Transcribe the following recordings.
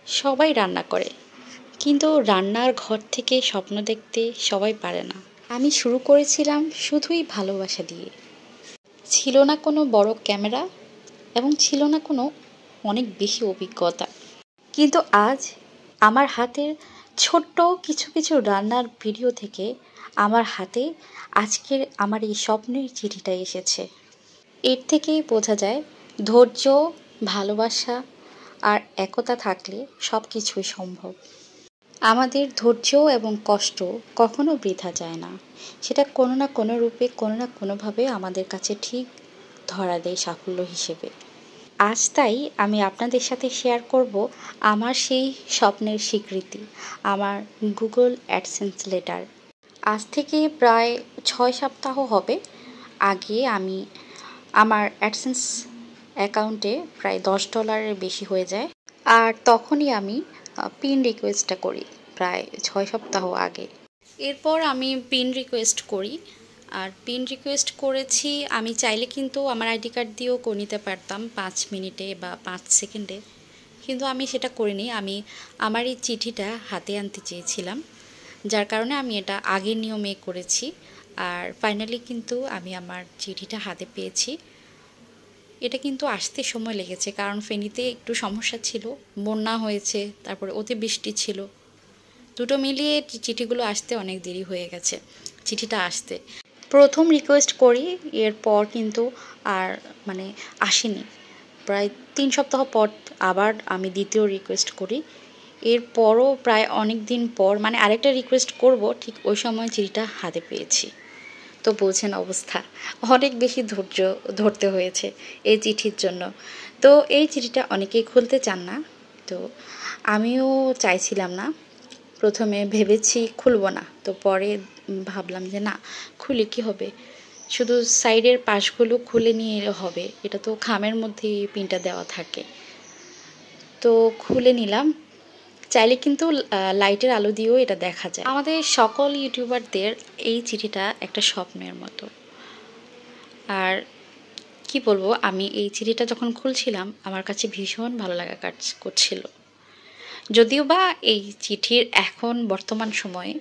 সবাই রান্না করে, কিন্তু রান্নার ঘর থেকে স্বপ্ন দেখতে সবাই পারে না। আমি শুরু করেছিলাম শুধুই ভালোবাসা দিয়ে। ছিল না কোনো বড় ক্যামেরা এবং ছিল না কোনো অনেক বেশি অভিজ্ঞতা, কিন্তু আজ আমার হাতের ছোট্ট কিছু কিছু রান্নার ভিডিও থেকে আমার হাতে আজকের আমার এই স্বপ্নের চিঠিটা এসেছে। এর থেকেই বোঝা যায় ধৈর্য, ভালোবাসা আর একতা থাকলে সব কিছুই সম্ভব। আমাদের ধৈর্য এবং কষ্ট কখনো বৃথা যায় না, সেটা কোনো না কোনো রূপে কোনো না কোনোভাবে আমাদের কাছে ঠিক ধরা দেয় সাফল্য হিসেবে। আজ তাই আমি আপনাদের সাথে শেয়ার করব আমার সেই স্বপ্নের স্বীকৃতি, আমার গুগল অ্যাডসেন্স লেটার। আজ থেকে প্রায় 6 সপ্তাহ হবে আগে আমি আমার অ্যাডসেন্স অ্যাকাউন্টে প্রায় $10 বেশি হয়ে যায়, আর তখনই আমি পিন রিকোয়েস্টটা করি প্রায় 6 সপ্তাহ আগে। এরপর আমি পিন রিকোয়েস্ট করি, আর পিন রিকোয়েস্ট করেছি। আমি চাইলে কিন্তু আমার আইডি কার্ড দিয়েও করে নিতে পারতাম 5 মিনিটে বা 5 সেকেন্ডে, কিন্তু আমি সেটা করিনি। আমি আমার এই চিঠিটা হাতে আনতে চেয়েছিলাম, যার কারণে আমি এটা আগের নিয়মে করেছি। আর ফাইনালি কিন্তু আমি আমার চিঠিটা হাতে পেয়েছি। এটা কিন্তু আসতে সময় লেগেছে, কারণ ফেনীতে একটু সমস্যা ছিল, বন্যা হয়েছে, তারপরে অতিবৃষ্টি ছিল, দুটো মিলিয়ে চিঠিগুলো আসতে অনেক দেরি হয়ে গেছে। চিঠিটা আসতে প্রথম রিকোয়েস্ট করি, এরপর কিন্তু আর আসেনি। প্রায় 3 সপ্তাহ পর আবার আমি দ্বিতীয় রিকোয়েস্ট করি। এরপরও প্রায় অনেক দিন পর আরেকটা রিকোয়েস্ট করব, ঠিক ওই সময় চিঠিটা হাতে পেয়েছি। তো বোঝেন অবস্থা, অনেক বেশি ধৈর্য ধরতে হয়েছে এই চিঠির জন্য। তো এই চিঠিটা অনেকেই খুলতে চান না, তো আমিও চাইছিলাম না। প্রথমে ভেবেছি খুলব না, তো পরে ভাবলাম যে না, খুলে কি হবে, শুধু সাইডের পাশগুলো খুলে নিয়ে হবে, এটা তো খামের মধ্যে পিনটা দেওয়া থাকে। তো খুলে নিলাম। চাইলে কিন্তু লাইটের আলো দিয়েও এটা দেখা যায়। আমাদের সকল ইউটিউবারদের এই চিঠিটা একটা স্বপ্নের মতো। আর কি বলবো, আমি এই চিঠিটা যখন খুলছিলাম আমার কাছে ভীষণ ভালো লাগা কাজ করছিল। যদিও বা এই চিঠির এখন বর্তমান সময়ে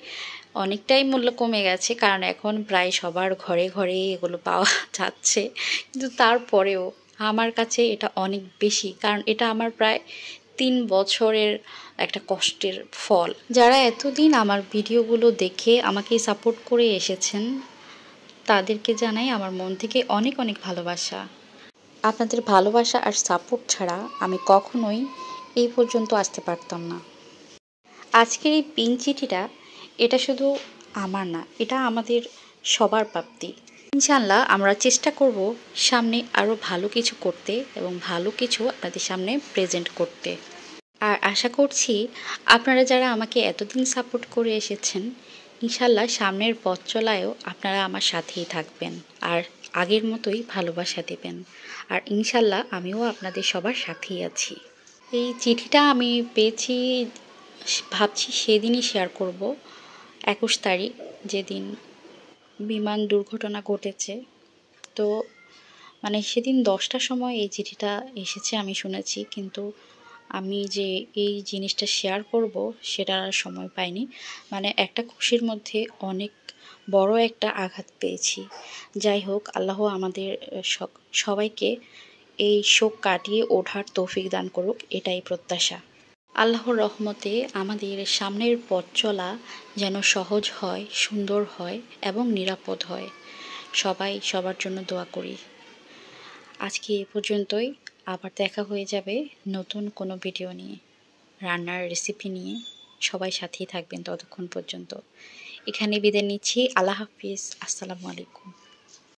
অনেকটাই মূল্য কমে গেছে, কারণ এখন প্রায় সবার ঘরে ঘরে এগুলো পাওয়া যাচ্ছে, কিন্তু তারপরেও আমার কাছে এটা অনেক বেশি, কারণ এটা আমার প্রায় 3 বছরের একটা কষ্টের ফল। যারা এতদিন আমার ভিডিওগুলো দেখে আমাকে সাপোর্ট করে এসেছেন তাদেরকে জানাই আমার মন থেকে অনেক অনেক ভালোবাসা। আপনাদের ভালোবাসা আর সাপোর্ট ছাড়া আমি কখনোই এই পর্যন্ত আসতে পারতাম না। আজকের এই পিন চিঠিটা এটা শুধু আমার না, এটা আমাদের সবার প্রাপ্তি। ইনশাআল্লাহ আমরা চেষ্টা করব সামনে আরও ভালো কিছু করতে এবং ভালো কিছু আপনাদের সামনে প্রেজেন্ট করতে। আর আশা করছি আপনারা যারা আমাকে এতদিন সাপোর্ট করে এসেছেন, ইনশাআল্লাহ সামনের পথ চলায়ও আপনারা আমার সাথেই থাকবেন আর আগের মতোই ভালোবাসা দেবেন। আর ইনশাআল্লাহ আমিও আপনাদের সবার সাথেই আছি। এই চিঠিটা আমি পেয়েছি, ভাবছি সেদিনই শেয়ার করব, 21 তারিখ, যেদিন বিমান দুর্ঘটনা ঘটেছে। তো সেদিন 10টার সময় এই চিঠিটা এসেছে আমি শুনেছি, কিন্তু আমি যে এই জিনিসটা শেয়ার করব সেটার আর সময় পাইনি। একটা খুশির মধ্যে অনেক বড় একটা আঘাত পেয়েছি। যাই হোক, আল্লাহ আমাদের সবাইকে এই শোক কাটিয়ে ওঠার তৌফিক দান করুক, এটাই প্রত্যাশা। আল্লাহর রহমতে আমাদের সামনের পথ চলা যেন সহজ হয়, সুন্দর হয় এবং নিরাপদ হয়। সবাই সবার জন্য দোয়া করি। আজকে এ পর্যন্তই, আবার দেখা হয়ে যাবে নতুন কোনো ভিডিও নিয়ে, রান্নার রেসিপি নিয়ে। সবাই সাথেই থাকবেন ততক্ষণ পর্যন্ত। এখানে বিদায় নিচ্ছি। আল্লাহ হাফিজ। আসসালামু আলাইকুম।